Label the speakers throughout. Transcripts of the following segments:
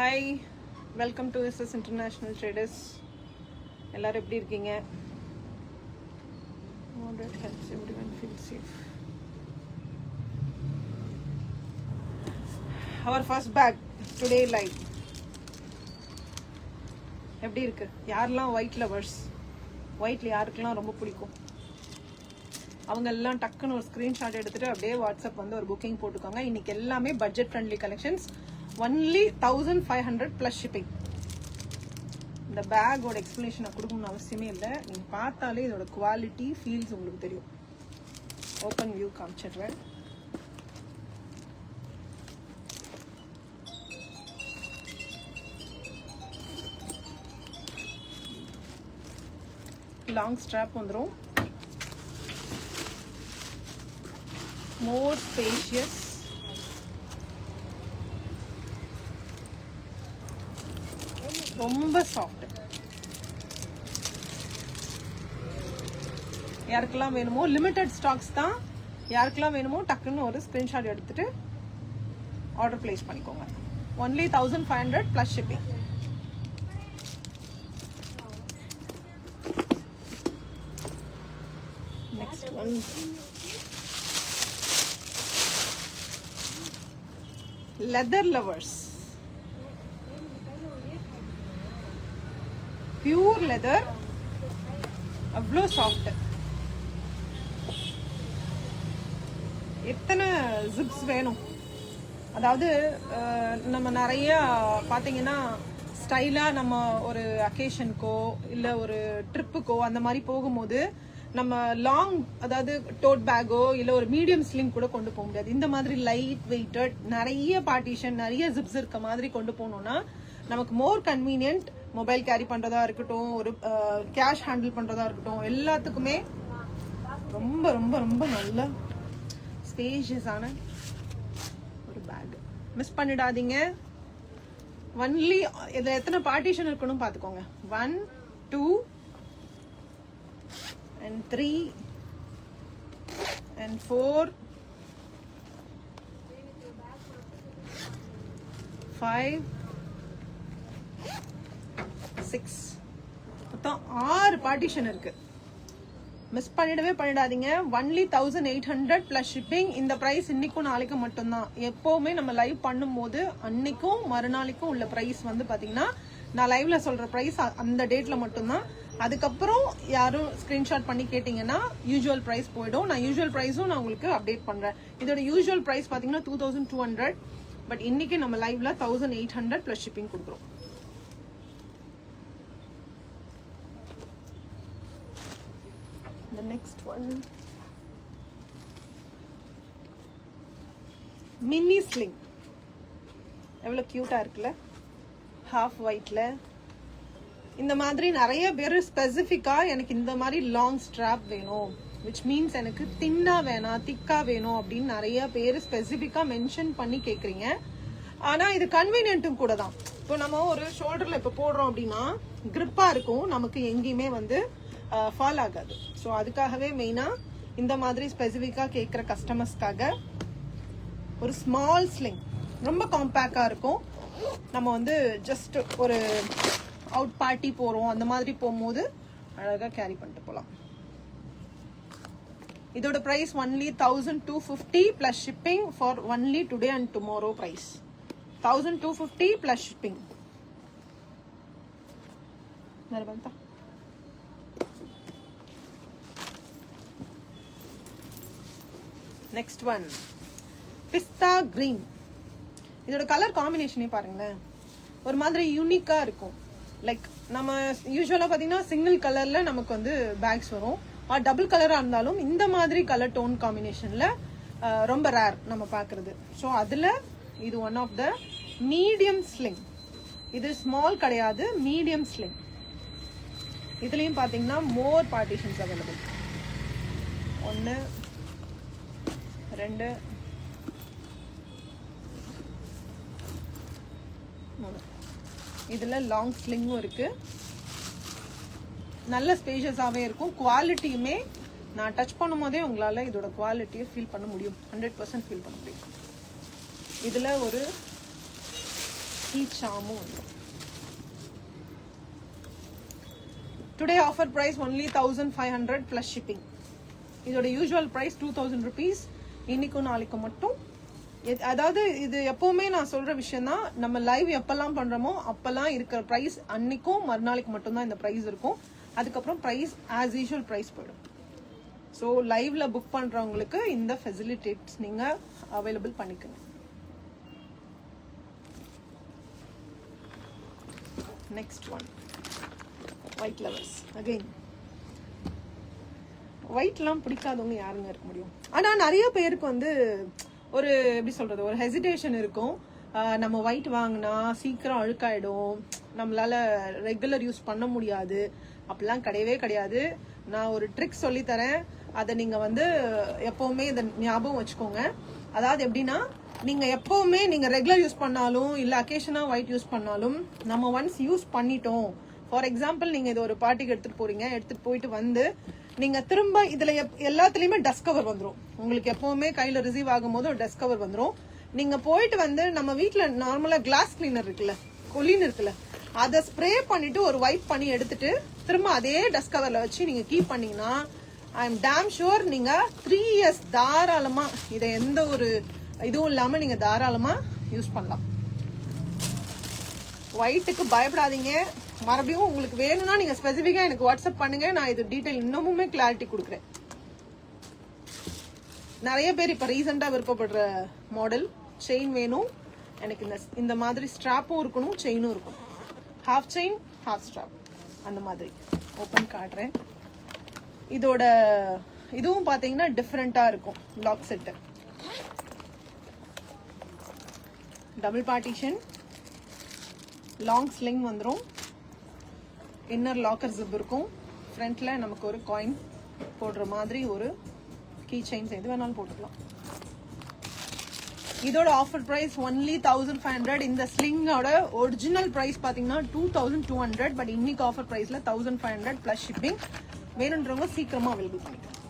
Speaker 1: Hi, welcome to SS international traders. எல்லாரும் எப்படி இருக்கீங்க? Moderate helps everyone feel safe. Our first bag today live. எப்படி இருக்கு? யாரெல்லாம் ஒயிட் லவர்ஸ்? ஒயிட்ல யாருக்கெல்லாம் ரொம்ப பிடிக்கும்? அவங்க எல்லாம் டக்குன்னு ஒரு ஸ்கிரீன்ஷாட் எடுத்துட்டு அப்படியே வாட்ஸ்அப் வந்து ஒரு புக்கிங் போட்டுக்கோங்க. இன்னைக்கு எல்லாமே budget friendly collections. Only 1500 plus shipping. இந்த பேக்கோட எக்ஸ்பிளனேஷன் நான் கொடுக்கணும்னு அவசியமே இல்லை. நீங்க பார்த்தாலே இதோட குவாலிட்டி ஃபீல்ஸ் உங்களுக்கு தெரியும். ஓப்பன் வியூ காமிச்சிடுறேன். லாங் ஸ்ட்ராப் வந்துடும். மோர் ஸ்பேஷியஸ். ரொம்ப சாஃப்ட். யாருக்கெல்லாம் வேணுமோ லிமிடெட் ஸ்டாக்ஸ் தான். யாருக்கெல்லாம் வேணுமோ டக்குன்னு ஒரு ஸ்கிரீன்ஷாட் எடுத்துட்டு ஆர்டர் பிளேஸ் பண்ணிக்கோங்க. Only 1500 plus shipping. Next one leather lovers. Pure leather, அவ்வளோ சாஃப்ட். எத்தனை ஜிப்ஸ் வேணும்? அதாவது நம்ம நிறைய பார்த்தீங்கன்னா ஸ்டைலாக நம்ம ஒரு அக்கேஷனுக்கோ இல்லை ஒரு ட்ரிப்புக்கோ அந்த மாதிரி போகும்போது நம்ம லாங், அதாவது டோட் பேக்கோ இல்லை ஒரு மீடியம் ஸ்லிங் கூட கொண்டு போக முடியாது. இந்த மாதிரி லைட் வெயிட்டட் நிறைய பார்ட்டிஷன் நிறைய ஜிப்ஸ் இருக்க மாதிரி கொண்டு போகணும்னா நமக்கு மோர் கன்வீனியன்ட். மொபைல் கேரி பண்றதா இருக்கட்டும், ஒரு கேஷ் ஹேண்டில் பண்றதா இருக்கட்டும், எல்லாத்துக்குமே ரொம்ப ரொம்ப ரொம்ப நல்ல ஸ்பேஷியஸான ஒரு பேக். மிஸ் பண்ணிடாதீங்க. ஒன்லி இதுல எத்தனை பார்ட்டிஷன் இருக்கணும் பார்த்துக்கோங்க. 1 2 and 3 and 4 5 6 மொத்தம் 6 பார்ட்டிஷன் இருக்கு. மிஸ் பண்ணிடாதீங்க. Only 1800 plus shipping. இந்த பிரைஸ் இன்னைக்கும் நாளைக்கும் மட்டும்தான். எப்பவுமே நம்ம லைவ் பண்ணும்போது அன்னைக்கும் மறுநாளைக்கும் உள்ள பிரைஸ் வந்து பாத்தீங்கன்னா நான் லைவ்ல சொல்ற பிரைஸ் அந்த டேட்ல மட்டும்தான். அதுக்கப்புறம் யாரும் ஸ்கிரீன்ஷாட் பண்ணி கேட்டீங்கன்னா யூசுவல் பிரைஸ் போயிடும். நான் யூசுவல் பிரைஸும் நான் உங்களுக்கு அப்டேட் பண்றேன். இதோட யூசுவல் பிரைஸ் பாத்தீங்கன்னா 2200. பட் இன்னைக்கு நம்ம லைவ்ல 1800 பிளஸ் ஷிப்பிங் கொடுக்குறோம். The next one, mini sling. எவ்வளவு கியூட்டா இருக்குல்ல? ஹாஃப் ஒயிட்ல இந்த மாதிரி நிறைய பேர் ஸ்பெசிஃபிக்கா எனக்கு இந்த மாதிரி லாங் ஸ்ட்ராப் வேணும், விச் மீன்ஸ் எனக்கு தின்னா வேணாம் திக்கா வேணும் அப்படின்னு நிறைய பேர் ஸ்பெசிஃபிக்கா மென்ஷன் பண்ணி கேக்குறீங்க. ஆனா இது கன்வீனியன்ட்டும் கூட தான். இப்போ நம்ம ஒரு ஷோல்டர்ல இப்ப போடுறோம் அப்படின்னா கிரிப்பா இருக்கும், நமக்கு எங்கேயுமே வந்து ஃபால் ஆகாது. ஸோ அதுக்காகவே மெயினா இந்த மாதிரி ஸ்பெசிஃபிக்கா கேட்குற கஸ்டமர்ஸ்க்காக ஒரு ஸ்மால் ஸ்லிங் ரொம்ப காம்பேக்டா இருக்கும். நம்ம வந்து ஜஸ்ட் ஒரு அவுட் பார்ட்டி போறோம் அந்த மாதிரி போகும்போது அழகா கேரி பண்ணிட்டு போகலாம். இதோட price only 1250 plus shipping for only today and tomorrow price. 1250 plus shipping. Next one pista green. இதோட கலர் காம்பினேஷனே பாருங்களேன், ஒரு மாதிரி யூனிக்கா இருக்கும். லைக் நம்ம யூஸ்வலா பாத்தீங்கன்னா சிங்கிள் கலர்ல நமக்கு வந்து பேக்ஸ் வரும். டபுள் கலரா இருந்தாலும் இந்த மாதிரி கலர் டோன் காம்பினேஷன்ல ரொம்ப ரேர் நம்ம பாக்குறது. ஸோ அதுல இது one of the medium sling. இது ஸ்மால் கிடையாது, மீடியம் ஸ்லிங். இதுலயும் பாத்தீங்கன்னா மோர் பார்ட்டிஷன்ஸ் அவைலபிள். 1 2 3. இதுல லாங் ஸ்லிங்கும் இருக்கு. நல்ல ஸ்பேஷியஸாவே இருக்கும். குவாலிட்டியுமே நான் டச் பண்ணும் போதே உங்களால இதோட குவாலிட்டியை ஃபீல் பண்ண முடியும். 100% ஃபீல் பண்ண முடியும். இதுல ஒரு கீ சாமும் வந்துடும். Today offer price only 1500 plus shipping. இதோட யூஸ்வல் பிரைஸ் 2000 rupees. இன்னைக்கும் நாளைக்கும் மட்டும். அதாவது இது எப்பவுமே நான் சொல்ற விஷயம் தான், நம்ம லைவ் எப்பெல்லாம் பண்றோமோ அப்பெல்லாம் இருக்கிற பிரைஸ் அன்னைக்கும் மறுநாளைக்கு மட்டும்தான் இந்த பிரைஸ் இருக்கும். அதுக்கப்புறம் பிரைஸ் ஆஸ் யூஷுவல் பிரைஸ் போயிடும். ஸோ லைவ்ல புக் பண்றவங்களுக்கு இந்த ஃபெசிலிட்டிஸ் நீங்க அவைலபிள் பண்ணிக்கணும். Next one white lovers. Again ஒயிட்லாம் பிடிக்காதவங்க யாருங்க இருக்க முடியும்? ஆனா நிறைய பேருக்கு வந்து ஒரு எப்படி சொல்றது, ஒரு ஹெசிடேஷன் இருக்கும். நம்ம ஒயிட் வாங்கினா சீக்கிரம் அழுக்காயிடும், நம்மளால ரெகுலர் யூஸ் பண்ண முடியாது. அப்படிலாம் கிடையவே கிடையாது. நான் ஒரு ட்ரிக் சொல்லி தரேன், அதை நீங்க வந்து எப்பவுமே இதை ஞாபகம் வச்சுக்கோங்க. அதாவது எப்படின்னா, நீங்க எப்பவுமே நீங்க ரெகுலர் யூஸ் பண்ணாலும் இல்ல அக்கேஷனா ஒயிட் யூஸ் பண்ணாலும் நம்ம ஒன்ஸ் யூஸ் பண்ணிட்டோம். ஃபார் எக்ஸாம்பிள், நீங்க இது ஒரு பார்ட்டிக்கு எடுத்துட்டு போறீங்க, எடுத்துட்டு போயிட்டு வந்து நீங்க திரும்ப இதுல எல்லாத்துலயுமே டஸ்ட் கவர் வந்துடும். உங்களுக்கு எப்பவுமே கையில ரிசீவ் ஆகும் போது ஒரு டஸ்ட் கவர் வந்துடும். நீங்க போயிட்டு வந்து நம்ம வீட்டுல நார்மலா கிளாஸ் கிளீனர் இருக்குல்ல, கொலின் இருக்குல்ல, அதை ஸ்ப்ரே பண்ணிட்டு ஒரு வைப் பண்ணி எடுத்துட்டு திரும்ப அதே டஸ்ட் கவர்ல வச்சு நீங்க கீப் பண்ணீங்கன்னா ஐ எம் டேம் ஷூர் நீங்க 3 years தாராளமா இதை எந்த ஒரு இதுவும் இல்லாம நீங்க தாராளமா யூஸ் பண்ணலாம். ஒயிட்டுக்கு பயப்படாதீங்க. மறுபடியும் உங்களுக்கு வேணும்னா நீங்க ஸ்பெசிபிக்கா எனக்கு வாட்ஸ்அப் பண்ணுங்க, நான் இது டீடைல் இன்னமுமே கிளாரிட்டி கொடுக்குறேன். நிறைய பேர் இப்ப ரீசெண்டா விருப்பப்படுற மாடல் செயின் வேணும் எனக்கு, இந்த மாதிரி ஸ்ட்ராப்பும் இருக்கணும், செயினும் இருக்கணும். ஹாஃப் செயின் ஹாஃப் ஸ்ட்ராப் அந்த மாதிரி. ஓபன் காட்டுறேன். இதோட இதுவும் பாத்தீங்கன்னா டிஃப்ரெண்டா இருக்கும். Lock set, double partition, long sling வந்துடும், இன்னர் லாக்கர் ஜிப் இருக்கும், ஃப்ரண்ட்ல நமக்கு ஒரு காயின் போடுற மாதிரி ஒரு கீ செயின்ஸ் எது வேணாலும் போட்டுக்கலாம். இதோட ஆஃபர் பிரைஸ் ஒன்லி 1500. இந்த ஸ்லிங்கோட ஒரிஜினல் பிரைஸ் பாத்தீங்கன்னா 2200. பட் இன்னைக்கு ஆஃபர் பிரைஸ்ல 1500 பிளஸ் ஷிப்பிங். வேணுன்றவங்க சீக்கிரமா அவைலபிள் பண்ணிக்கலாம்.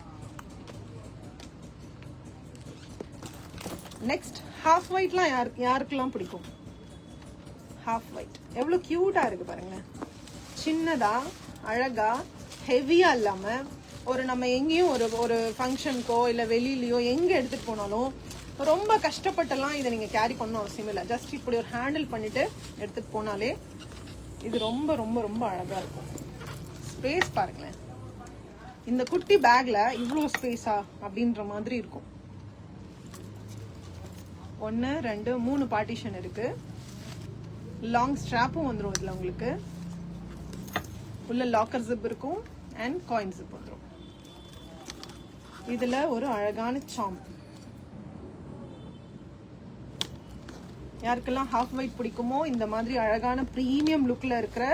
Speaker 1: நெக்ஸ்ட் ஹாஃப் ஒயிட்லாம் யாருக்கெல்லாம் பிடிக்கும்? ஹாஃப் ஒயிட் எவ்வளவு கியூட்டா இருக்கு பாருங்க. சின்னதா அழகா ஹெவியா இல்லாம ஒரு நம்ம எங்கேயும் ஒரு ஃபங்க்ஷனுக்கோ இல்ல வெளியிலயோ எங்க எடுத்துட்டு போனாலும் ரொம்ப கஷ்டப்பட்டெல்லாம் இதை நீங்க கேரி பண்ணணும் அவசியம் இல்லை. ஜஸ்ட் இப்படி ஒரு ஹேண்டில் பண்ணிட்டு எடுத்துட்டு போனாலே இது ரொம்ப ரொம்ப ரொம்ப அழகா இருக்கும். ஸ்பேஸ் பாருங்களேன், இந்த குட்டி பேக்ல இவ்வளோ ஸ்பேஸா அப்படின்ற மாதிரி இருக்கும். 1 2 3 பார்ட்டிஷன் இருக்கு. லாங் ஸ்ட்ராப்பும் வந்துடும் இதுல. உங்களுக்கு உள்ள லாக்கர் ஜிப் இருக்கும் அண்ட் காயின் ஜிப் வந்துடும். இதுல ஒரு அழகான சாம். யாருக்கெல்லாம் ஹாஃப் ஒயிட் பிடிக்குமோ இந்த மாதிரி அழகான பிரீமியம் லுக்ல இருக்கிற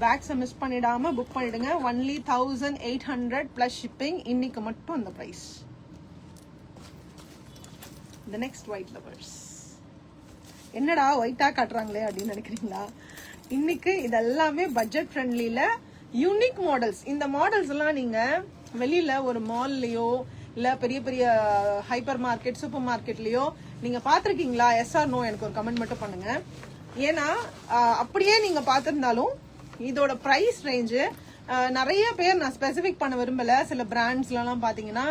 Speaker 1: பேக்ஸை மிஸ் பண்ணிடாம புக் பண்ணிடுங்க. Only 1800 plus shipping. இன்னைக்கு மட்டும் அந்த price. The next white lovers. என்னடா ஒயிட்டா காட்டுறாங்களே அப்படின்னு நினைக்கிறீங்களா? இன்னைக்கு இதெல்லாமே பட்ஜெட் ஃப்ரெண்ட்லில யூனிக் மாடல்ஸ். இந்த மாடல்ஸ் எல்லாம் நீங்க வெளியில ஒரு மால்லயோ இல்ல பெரிய பெரிய ஹைப்பர் மார்க்கெட் சூப்பர் மார்க்கெட்லயோ நீங்க பாத்திருக்கீங்களா? எஸ் ஆர் நோ எனக்கு ஒரு கமெண்ட் மட்டும் பண்ணுங்க. ஏன்னா அப்படியே நீங்க பாத்திருந்தாலும் இதோட பிரைஸ் ரேஞ்சு நிறைய பேர் நான் ஸ்பெசிபிக் பண்ண விரும்பல. சில பிராண்ட்ஸ்லாம் பாத்தீங்கன்னா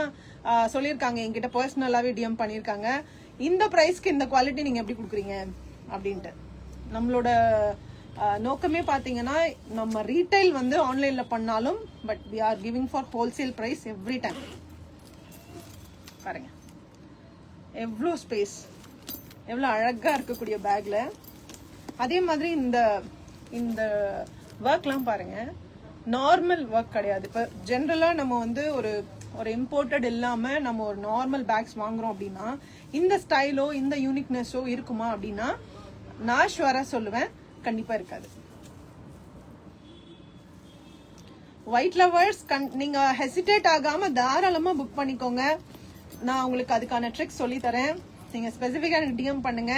Speaker 1: சொல்லியிருக்காங்க, என்கிட்ட பர்சனலாவே டிஎம் பண்ணியிருக்காங்க, இந்த பிரைஸ்க்கு இந்த குவாலிட்டி நீங்க எப்படி கொடுக்குறீங்க அப்படின்ட்டு. நம்மளோட நோக்கமே பாத்தீங்கன்னா நம்ம ரீட்டைல் வந்து ஆன்லைன்ல பண்ணாலும் but we are giving for wholesale price every time. பாருங்க எவ்வளோ ஸ்பேஸ், எவ்வளோ அழகா இருக்கக்கூடிய பேக்ல. அதே மாதிரி இந்த ஒர்க்லாம் பாருங்க, நார்மல் ஒர்க் கிடையாது. இப்போ ஜென்ரலா நம்ம வந்து ஒரு இம்போர்ட்டட் இல்லாம நம்ம ஒரு நார்மல் பேக்ஸ் வாங்குறோம் அப்படின்னா இந்த ஸ்டைலோ இந்த யூனிக்னஸோ இருக்குமா அப்படின்னா நான் ஷுவரா சொல்லுவேன், கண்டிப்பா இருக்காது. ஒயிட் லவர்ஸ் நீங்க ஹெசிடேட் ஆகாம தாராளமா புக் பண்ணிக்கோங்க. நான் உங்களுக்கு அதுக்கான ட்ரிக்ஸ் சொல்லி தரேன். நீங்க ஸ்பெசிஃபிக்கா எனக்கு டிஎம் பண்ணுங்க.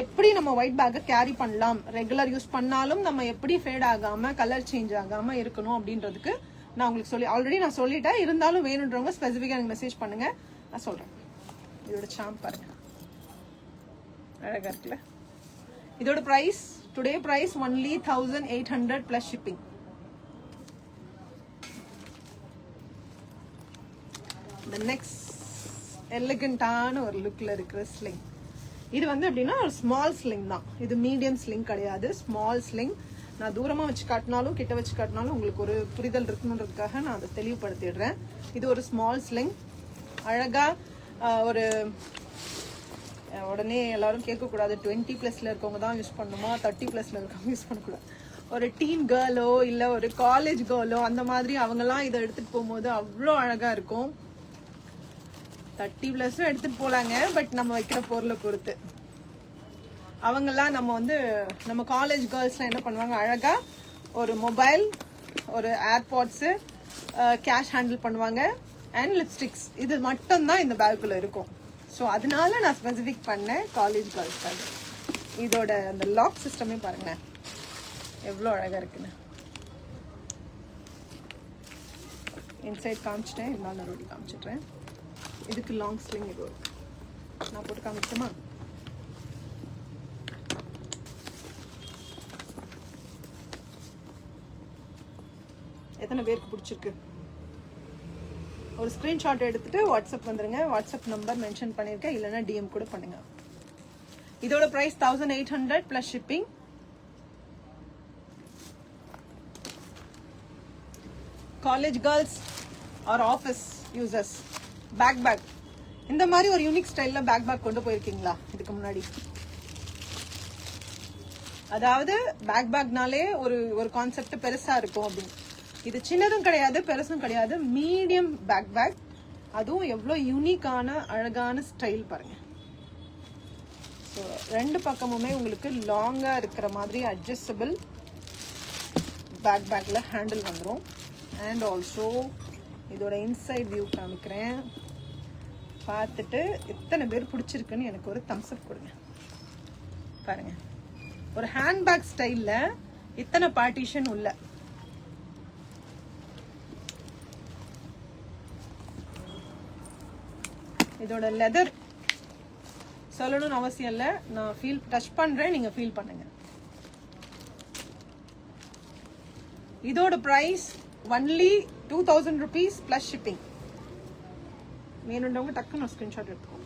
Speaker 1: எப்படி நம்ம ஒயிட் பேக்கை கேரி பண்ணலாம், ரெகுலர் யூஸ் பண்ணாலும் நம்ம எப்படி ஃபேட் ஆகாம கலர் சேஞ்ச் ஆகாம இருக்கணும் அப்படின்றதுக்கு நான் உங்களுக்கு ஆல்ரெடி நான் சொல்லிட்டேன். இருந்தாலும் வேணுன்றவங்க ஸ்பெசிஃபிக்கா எனக்கு மெசேஜ் பண்ணுங்க, நான் சொல்றேன். இதோட சாம் பாருங்க, அழகா இருக்குல்ல. இதோட price today price only 1800 plus shipping. The next எலிகண்டான ஒரு லுக்ல இருக்கிற ஸ்லிங். இது வந்து எப்படின்னா ஒரு ஸ்மால் ஸ்லிங் தான். இது மீடியம் ஸ்லிங் கிடையாது, ஸ்மால் ஸ்லிங். நான் தூரமா வச்சு காட்டினாலும் கிட்ட வச்சு காட்டினாலும் உங்களுக்கு ஒரு புரிதல் இருக்கணுன்றதுக்காக நான் அதை தெளிவுபடுத்திடுறேன். இது ஒரு ஸ்மால் ஸ்லிங். அழகா ஒரு உடனே எல்லாரும் கேட்கக்கூடாது 20+ இருக்கவங்க தான் யூஸ் பண்ணுமா, 30+ இருக்கவங்க யூஸ் பண்ணக்கூடாது. ஒரு டீன் கேர்ளோ இல்லை ஒரு காலேஜ் கேர்ளோ அந்த மாதிரி அவங்கெல்லாம் இதை எடுத்துட்டு போகும்போது அவ்வளோ அழகா இருக்கும். 30+ எடுத்துட்டு போலாங்க, பட் நம்ம வைக்கிற பொருளை பொறுத்து. அவங்கெல்லாம் நம்ம காலேஜ் கேர்ள்ஸ்லாம் என்ன பண்ணுவாங்க, அழகா ஒரு மொபைல், ஒரு ஏர்பாட்ஸு, கேஷ் ஹேண்டில் பண்ணுவாங்க அண்ட் லிப்ஸ்டிக்ஸ். இது மட்டும்தான் இந்த பேக்குள்ள இருக்கும். ஸோ அதனால நான் ஸ்பெசிஃபிக் பண்ணேன் காலேஜ் கேர்ள்ஸ்க்காக. இதோட அந்த லாக் சிஸ்டமே பாருங்க எவ்வளோ அழகா இருக்குன்னு. இன்சைட் காமிச்சிட்டேன், இருந்தாலும் நான் ரோடி காமிச்சிட்றேன். இதுக்கு லாங் ஸ்லிங் இது நான் போட்டு காமிச்சுமா. எத்தனை பேருக்கு பிடிச்சிருக்கு? ஒரு ஸ்கிரீன்ஷாட் எடுத்துட்டு வாட்ஸ்அப் வந்துருங்க. வாட்ஸ்அப் நம்பர் மென்ஷன் பண்ணிருக்கேன், இல்லைன்னா டிஎம் கூட பண்ணுங்க. இதோட price 1800 plus shipping. College girls or office users bag இந்த மாதிரி ஒரு யூனிக் ஸ்டைல்ல பேக் கொண்டு போயிருக்கீங்களா இதுக்கு முன்னாடி? அதாவது பேக்னாலே ஒரு கான்செப்ட் பெருசா இருக்கும் அப்படின்னு. இது சின்னதும் கிடையாது பெருசும் கிடையாது, மீடியம் பேக். அதுவும் எவ்வளவு யூனிக்கான அழகான ஸ்டைல் பாருங்க. ஸோ ரெண்டு பக்கமுமே உங்களுக்கு லாங்கா இருக்கிற மாதிரி அட்ஜஸ்டபிள் பேக்ல ஹேண்டில் வந்துடும். அண்ட் ஆல்சோ இதோட இன்சைட் வியூ காமிக்கிறேன், பார்த்துட்டு எத்தனை பேர் பிடிச்சிருக்குன்னு எனக்கு ஒரு தம்ஸ் அப் கொடுங்க. பாருங்க, ஒரு ஹேண்ட்பேக் ஸ்டைல்ல இத்தனை பார்ட்டிஷன் உள்ள. இதோட லெதர் சொல்லணும்னு அவசியம் இல்லை, நான் டச் பண்றேன், நீங்க ஃபீல் பண்ணுங்க. இதோட price only 2000 rupees plus shipping. வேணுன்றவங்க டக்குன்னு ஒரு ஸ்கிரீன்ஷாட் எடுத்துக்கோ.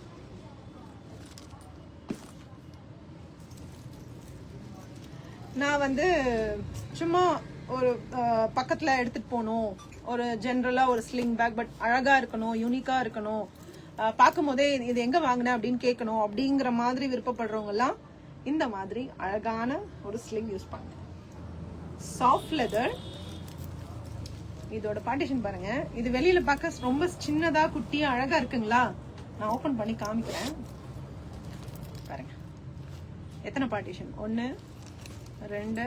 Speaker 1: நான் சும்மா ஒரு பக்கத்துல எடுத்துட்டு போகணும், ஒரு ஜென்ரலா ஒரு ஸ்லிங் பேக், பட் அழகா இருக்கணும், யூனிக்கா இருக்கணும், பார்க்கும் போதே இது எங்க வாங்கினேன் அப்படின்னு கேட்கணும் அப்படிங்கிற மாதிரி விருப்பப்படுறவங்க எல்லாம் இந்த மாதிரி அழகான ஒரு ஸ்லிங் யூஸ் பண்ணுங்க. Soft leather. இதோட பார்ட்டிஷன் பாருங்க, இது வெளியில பார்க்க ரொம்ப சின்னதா குட்டியா அழகா இருக்குங்களா? நான் ஓபன் பண்ணி காமிக்கிறேன் பாருங்க. எத்தனை பார்ட்டிஷன்? 1 2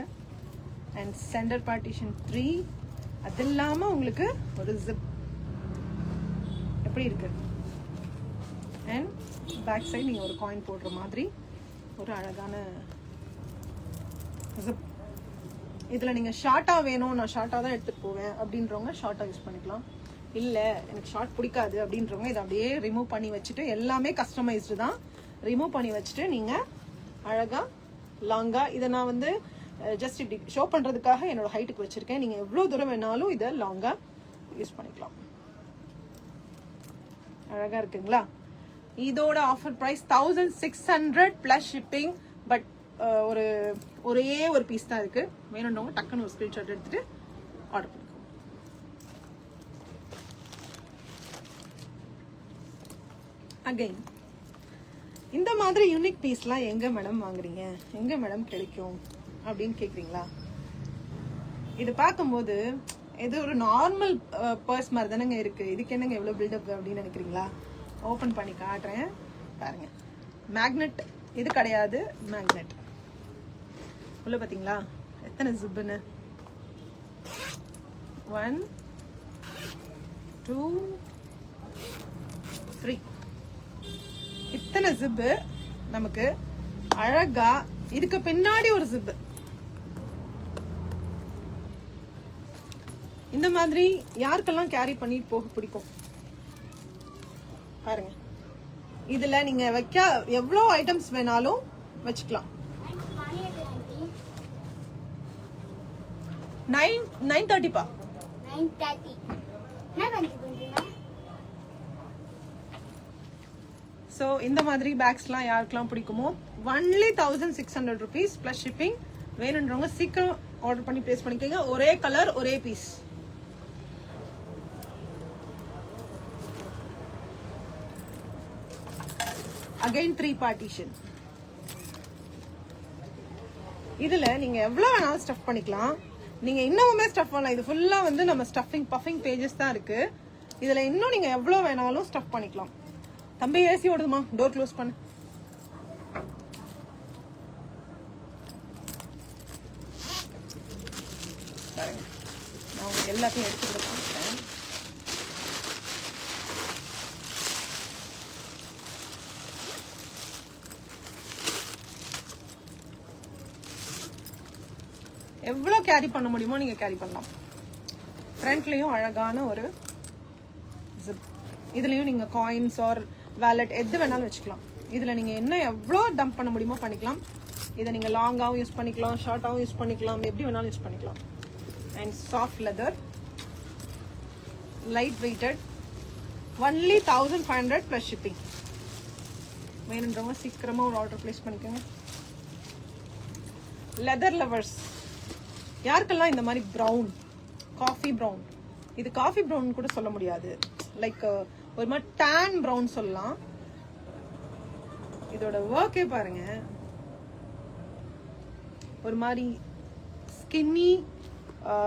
Speaker 1: and centre partition 3. அது இல்லாம உங்களுக்கு ஒரு ஜிப் எப்படி இருக்கு, அண்ட் பேக் சைடு நீங்க ஒரு காயின் போடுற மாதிரி ஒரு அழகான ஜிப். இதுல நீங்க ஷார்ட்டா வேணும், நான் ஷார்ட்டா தான் எடுத்துட்டு போவேன் அப்படின்றவங்க ஷார்ட்டா யூஸ் பண்ணிக்கலாம். இல்ல எனக்கு ஷார்ட் பிடிக்காது அப்படின்றவங்க இதை அப்படியே ரிமூவ் பண்ணி வச்சுட்டு, எல்லாமே கஸ்டமைஸ்டு தான், ரிமூவ் பண்ணி வச்சுட்டு நீங்க அழகா லாங்கா இதை நான் ஜஸ்ட் இப்படி ஷோ பண்றதுக்காக என்னோட ஹைட்டுக்கு வச்சிருக்கேன். நீங்க எவ்வளவு தூரம் வேணாலும் இதை லாங்கா யூஸ் பண்ணிக்கலாம். அழகா இருக்குங்களா? இதோட offer price 1600 plus shipping. But ஒரே ஒரு பீஸ் தான் இருக்கு. வேணும்னவங்க டக்குன்னு ஒரு ஸ்கிரீன்ஷாட் எடுத்துட்டு ஆர்டர் பண்ணிக்கோ. அகைன் இந்த மாதிரி யூனிக் பீஸ்லாம் எங்க மேடம் வாங்குறீங்க, எங்க மேடம் கிடைக்கும் அப்படின்னு கேக்குறீங்களா? இது பார்க்கும்போது இது ஒரு நார்மல் பர்ஸ் மாதிரி தானங்க இருக்கு, இதுக்கு என்னங்க எவ்வளவு பில்டப் அப்படின்னு நினைக்கிறீங்களா? ஓபன் பண்ணி காட்டுறேன் பாருங்க. மேக்னெட் இது கிடையாது, மேக்னெட் உள்ள பாத்தீங்களா எத்தனை ஜிப்புன்னு. 1 2 3 இத்தனை ஜிப்பு நமக்கு அழகா. இதுக்கு பின்னாடி ஒரு ஜிப்பு. இந்த மாதிரி யாருக்கெல்லாம் கேரி பண்ணிட்டு போக பிடிக்கும் பாருங்க. இதுல நீங்க வைக்க எவ்வளவு ஐட்டம்ஸ் வேணாலும் வச்சுக்கலாம். 9:30 பா.
Speaker 2: 9:30. என்ன பண்றீங்க?
Speaker 1: ஸோ இந்த மாதிரி பேக்ஸ்லாம் யாருக்கெல்லாம் பிடிக்குமோ ஒன்லி 1600 rupees ப்ளஸ் ஷிப்பிங். வேணுன்றவங்க சீக்கிரம் ஆர்டர் பண்ணி ப்ளேஸ் பண்ணிக்கோங்க. ஒரே கலர் ஒரே பீஸ். Again 3 partition. இதுல நீங்க எவ்வளவு வேணாலும் ஸ்டஃப் பண்ணிக்கலாம். நீங்க இன்னுமே ஸ்டஃப் பண்ணலாம். இது ஃபுல்லா வந்து நம்ம ஸ்டஃபிங் பஃபிங் பேஜஸ் தான் இருக்கு. இதுல இன்னும் நீங்க எவ்வளவு வேணாலும் ஸ்டஃப் பண்ணிக்கலாம். தம்பி ஏசி ஓடுதுமா, டோர் க்ளோஸ் பண்ணு. நான் உங்களுக்கு எல்லாத்தையும் எடுத்து கொடுப்பேன். எவ்வளவு கேரி பண்ண முடியுமோ நீங்க கேரி பண்ணலாம். ஃப்ரண்ட்லயும் அழகான ஒரு ஜிப். இதுலயும் நீங்க காயின்ஸ் ஆர் வேலட் எது வேணாலும் வச்சுக்கலாம். இதுல நீங்க என்ன எவ்வளவு டம்ப் பண்ண முடியுமோ பண்ணிக்கலாம். இதை நீங்க லாங்காவும் யூஸ் பண்ணிக்கலாம், ஷார்ட்டாவும் யூஸ் பண்ணிக்கலாம், எப்படி வேணாலும் யூஸ் பண்ணிக்கலாம். And soft leather, light weighted, only 1500 plus shipping. வேணுன்றவங்க சீக்கிரமா ஒரு ஆர்டர் பிளேஸ் பண்ணிக்கோங்க. லெதர் லவர்ஸ் யாருக்கெல்லாம் இந்த மாதிரி ப்ரௌன், காஃபி ப்ரௌன், இது காஃபி ப்ரௌன் கூட சொல்ல முடியாது, லைக் ஒரு மாதிரி டேன் ப்ரௌன் சொல்லலாம். இதோட ஒர்க்கே பாருங்க, ஒரு மாதிரி ஸ்கின்னி,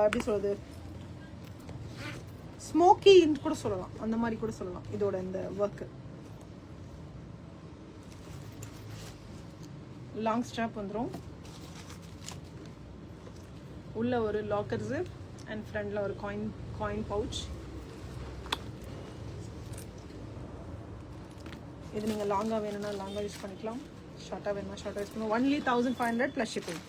Speaker 1: எப்படி சொல்றது, ஸ்மோக்கி கூட சொல்லலாம், அந்த மாதிரி கூட சொல்லலாம் இதோட இந்த ஒர்க். லாங் ஸ்ட்ராப் வந்துடும். உள்ள ஒரு லாக்கர் ஜிப் அண்ட் ஃப்ரண்ட்ல ஒரு காயின் பவுச். இது நீங்க லாங்கா வேணும்னா லாங்கா யூஸ் பண்ணிக்கலாம், ஷார்ட்டா வேணும்னா ஷார்ட்டா யூஸ் பண்ணலாம். Only 1500 plus shipping.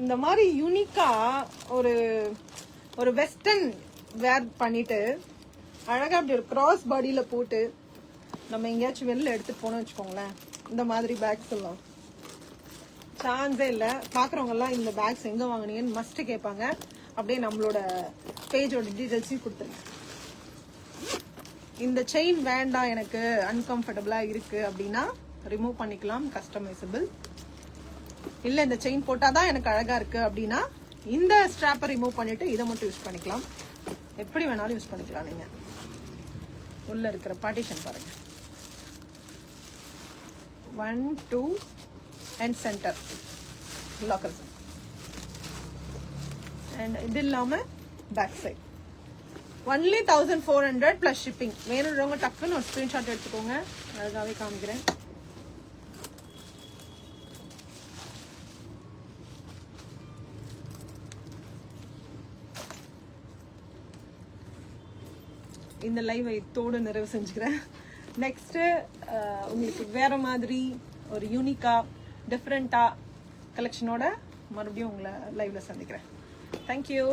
Speaker 1: இந்த மாதிரி யூனிக்கா ஒரு வெஸ்டர்ன் வேர் பண்ணிட்டு அழகா அப்படி ஒரு கிராஸ் பாடியில போட்டு நம்ம எங்கேயாச்சும் வெளில எடுத்துட்டு போனோம் வச்சுக்கோங்களேன், இந்த மாதிரி பேக்ஸ் எல்லாம் சான்ஸே இல்லை. பாக்குறவங்க எல்லாம் இந்த பேக்ஸ் எங்க வாங்கினீங்கன்னு மஸ்ட் கேட்பாங்க. அப்படியே நம்மளோட பேஜோட டீடைல்ஸையும் கொடுத்துருங்க. இந்த செயின் வேண்டாம், எனக்கு அன்கம்ஃபர்டபுளா இருக்கு அப்படின்னா ரிமூவ் பண்ணிக்கலாம், கஸ்டமைசபிள். இல்ல இந்த செயின் போட்டாதான் எனக்கு அழகா இருக்கு அப்படின்னா இந்த ஸ்ட்ராப்பை ரிமூவ் பண்ணிட்டு இதை மட்டும் யூஸ் பண்ணிக்கலாம். எப்படி வேணாலும் யூஸ் பண்ணிக்கலாம். நீங்க உள்ள இருக்கிற பார்ட்டிஷன் பாருங்க, 1 2 and center lockers. And இது இல்லாம back side only 1400 plus shipping. வேணுன்றவங்க டக்குன்னு ஒரு ஸ்கிரீன்ஷாட் எடுத்துக்கோங்க, அழகாவே காமிக்கிறேன். இந்த லைவை தோடு நிறைவு செஞ்சுக்கிறேன். நெக்ஸ்ட் உங்களுக்கு வேற மாதிரி ஒரு யூனிக்கா டிஃப்ரெண்டா கலெக்ஷனோட மறுபடியும் உங்களை லைவ்ல சந்திக்கிறேன். தேங்க்யூ.